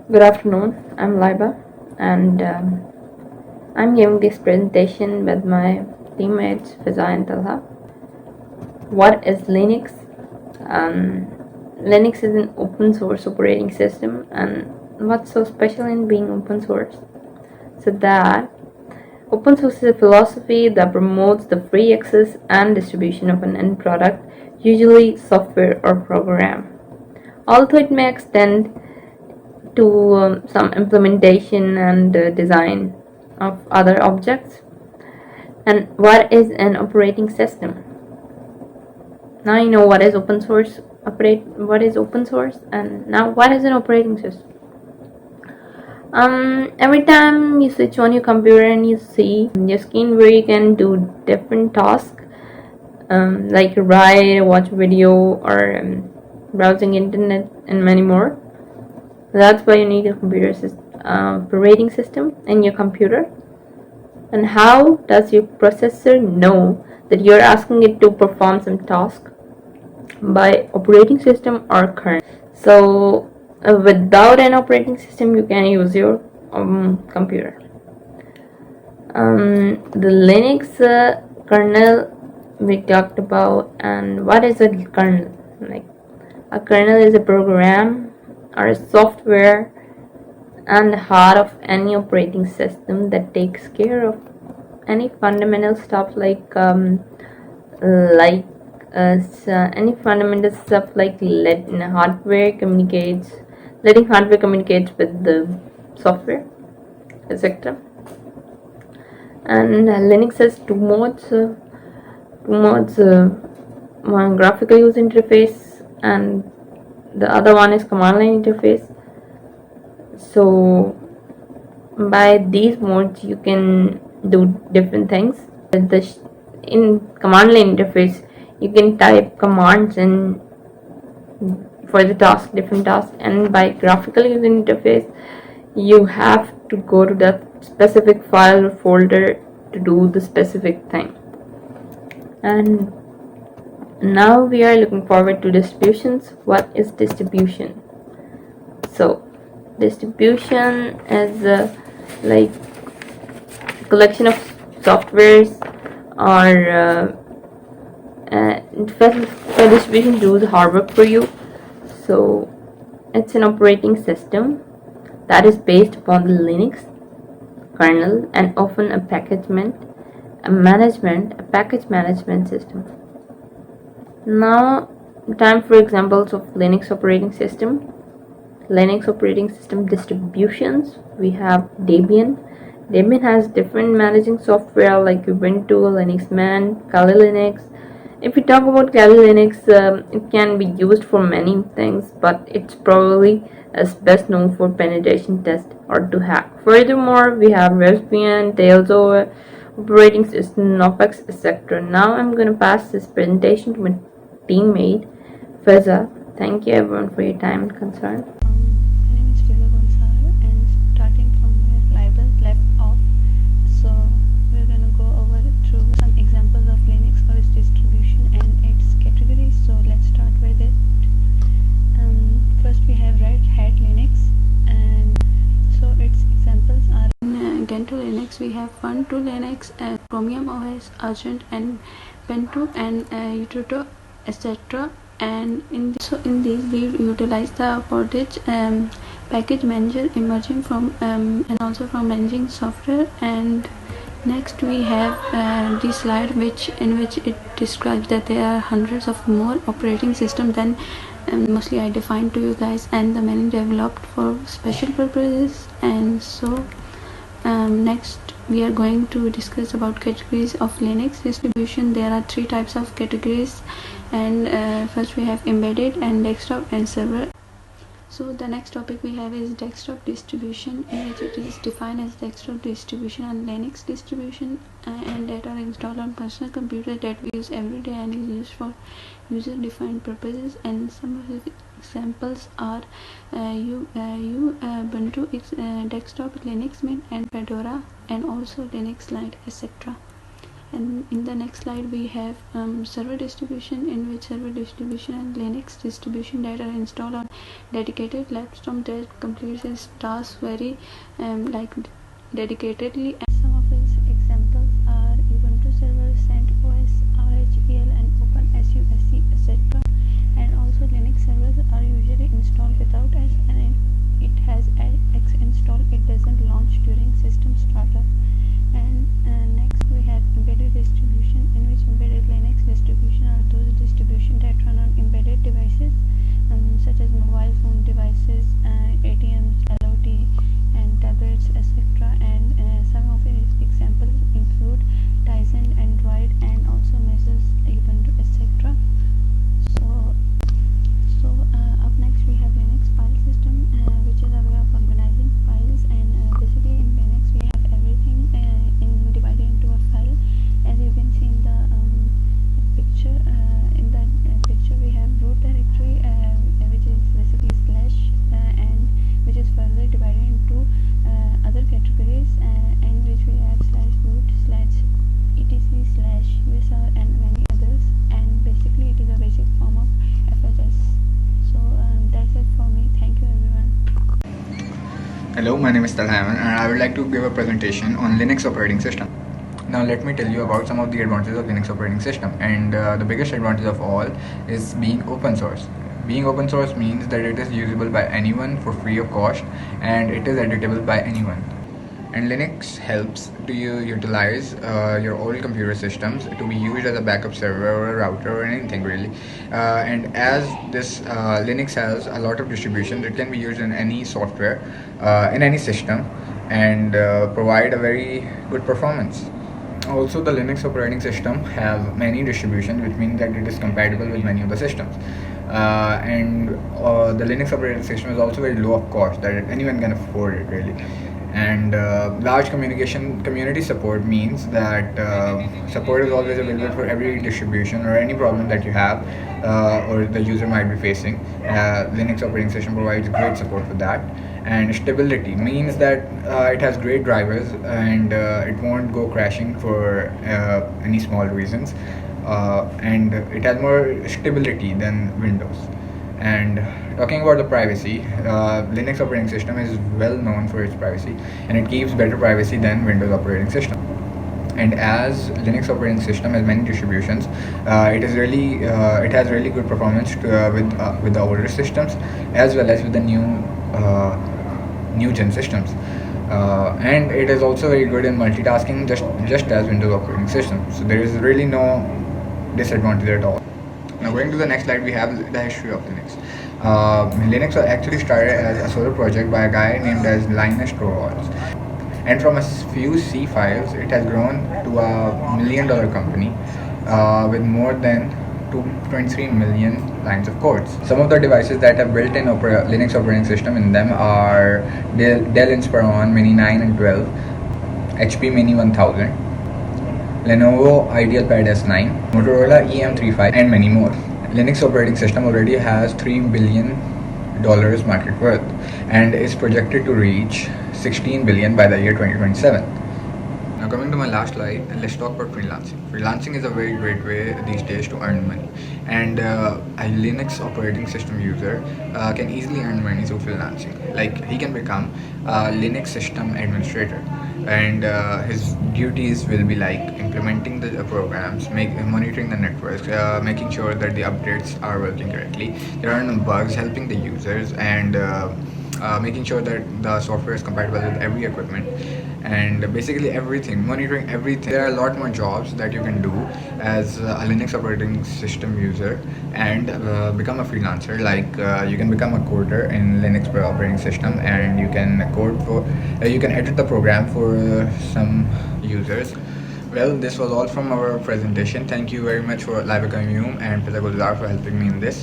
Good afternoon, I'm Laiba, and I'm giving this presentation with my teammates Fiza and Talha. What is Linux? Linux is an open source operating system, and what's so special in being open source? So that open source is a philosophy that promotes the free access and distribution of an end product, usually software or program. Although it may extend to some implementation and design of other objects. And what is an operating system? Now you know what is open source and now what is an operating system? Every time you switch on your computer and you see your screen where you can do different tasks, like write, watch video, or browsing internet, and many more. That's why you need a computer operating system in your computer. And how does your processor know that you're asking it to perform some task? By operating system or kernel. So without an operating system, you can use your computer. The Linux kernel we talked about, and what is a kernel? Like a kernel is a program or a software and the heart of any operating system that takes care of any fundamental stuff like any fundamental stuff like letting hardware communicates with the software, etc. And Linux has two modes. One graphical user interface and the other one is command line interface. So by these modes you can do different things. In command line interface you can type commands and for the different tasks, and by graphical user interface you have to go to that specific file or folder to do the specific thing. And now we are looking forward to distributions. What is distribution? So distribution is like collection of softwares or for distribution do the hard work for you. So it's an operating system that is based upon the Linux kernel and often a package management system. Now time for examples of Linux operating system distributions. We have Debian. Debian has different managing software like Ubuntu, Linux Mint, Kali Linux. If we talk about Kali Linux, it can be used for many things, but it's probably best known for penetration test or to hack. Furthermore, we have Raspbian, Tails operating system, Knopex, etc. Now I'm going to pass this presentation to my teammate Fiza. Thank you everyone for your time and concern. My name is Fiza Gulzar, and starting from where Laiba left off, so we're going to go over through some examples of Linux or its distribution and its categories. So let's start with it. First we have Red Hat Linux, and so its examples are in Gentoo Linux we have Ubuntu Linux, Chromium OS, Argent and Pentoo and Ututo, etc. And in these we utilize the Portage package manager emerging from and also from managing software. And next we have this slide in which it describes that there are hundreds of more operating systems than mostly I defined to you guys, and the many developed for special purposes. And so next we are going to discuss about categories of Linux distribution. There are three types of categories, and first we have embedded and desktop and server. So the next topic we have is desktop distribution, in which it is defined as desktop distribution and Linux distribution and that are installed on personal computers that we use every day and is used for user-defined purposes. And some of the examples are Ubuntu, desktop, Linux Mint and Fedora, and also Linux Lite, etc. And in the next slide we have server distribution, in which server distribution and Linux distribution that are installed on dedicated laptop that completes its tasks very dedicatedly. And some of its examples are Ubuntu server, CentOS, RHEL, and OpenSUSE, etc. And also Linux servers are usually installed without S, and it has X installed. It doesn't launch during system startup. And next we have embedded distribution, in which embedded Linux distribution are those distributions that run on embedded devices such as mobile phone devices, ATMs, LOT, and tablets, etc. And some of its examples include Tizen, Android, and also Mesos, Ubuntu, etc. Up next we have Linux file system, which is a way of organizing files. And basically in Linux we have everything divided into a file, as you can see in the picture. In the picture we have root directory, which is basically slash, and which is further divided into other categories, and which we have slash root, slash etc, slash usr, and many others. And basically it is a basic form of FHS. So that's it for me. Thank you everyone. Hello, my name is Talha and I would like to give a presentation on Linux operating system. Now let me tell you about some of the advantages of Linux operating system, and the biggest advantage of all is being open source. Being open source means that it is usable by anyone for free of cost, and it is editable by anyone. And Linux helps to utilize your old computer systems to be used as a backup server or a router or anything really. And as this Linux has a lot of distributions, it can be used in any software, in any system, and provide a very good performance. Also, the Linux operating system have many distributions, which means that it is compatible with many of the systems. And the Linux operating system is also very low of cost, that anyone can afford it really. And large community support means that support is always available for every distribution or any problem that you have or the user might be facing. Linux operating system provides great support for that. And stability means that it has great drivers, and it won't go crashing for any small reasons, and it has more stability than Windows. And talking about the privacy, Linux operating system is well known for its privacy, and it keeps better privacy than Windows operating system. And as Linux operating system has many distributions, it has really good performance with the older systems as well as with the new gen systems. And it is also very good in multitasking, just as Windows operating system. So there is really no disadvantage at all. Now going to the next slide, we have the history of Linux. Linux was actually started as a solo project by a guy named as Linus Torvalds. And from a few C files, it has grown to a $1 million company with more than 2.3 million lines of codes. Some of the devices that have built-in Linux operating system in them are Dell Inspiron Mini 9 and 12, HP Mini 1000, Lenovo IdealPad S9, Motorola EM35, and many more. Linux operating system already has $3 billion market worth and is projected to reach 16 billion by the year 2027. Now coming to my last slide, let's talk about freelancing. Freelancing is a very great way these days to earn money, and a Linux operating system user can easily earn money through freelancing. Like, he can become a Linux system administrator, and his duties will be like implementing the programs, monitoring the networks, making sure that the updates are working correctly, there are no bugs, helping the users, and making sure that the software is compatible with every equipment, and basically everything, monitoring everything. There are a lot more jobs that you can do as a Linux operating system user and become a freelancer. Like, you can become a coder in Linux operating system, and you can you can edit the program for some users. Well, this was all from our presentation. Thank you very much for Laiba, Qayyum, and Fiza, Gulzar for helping me in this.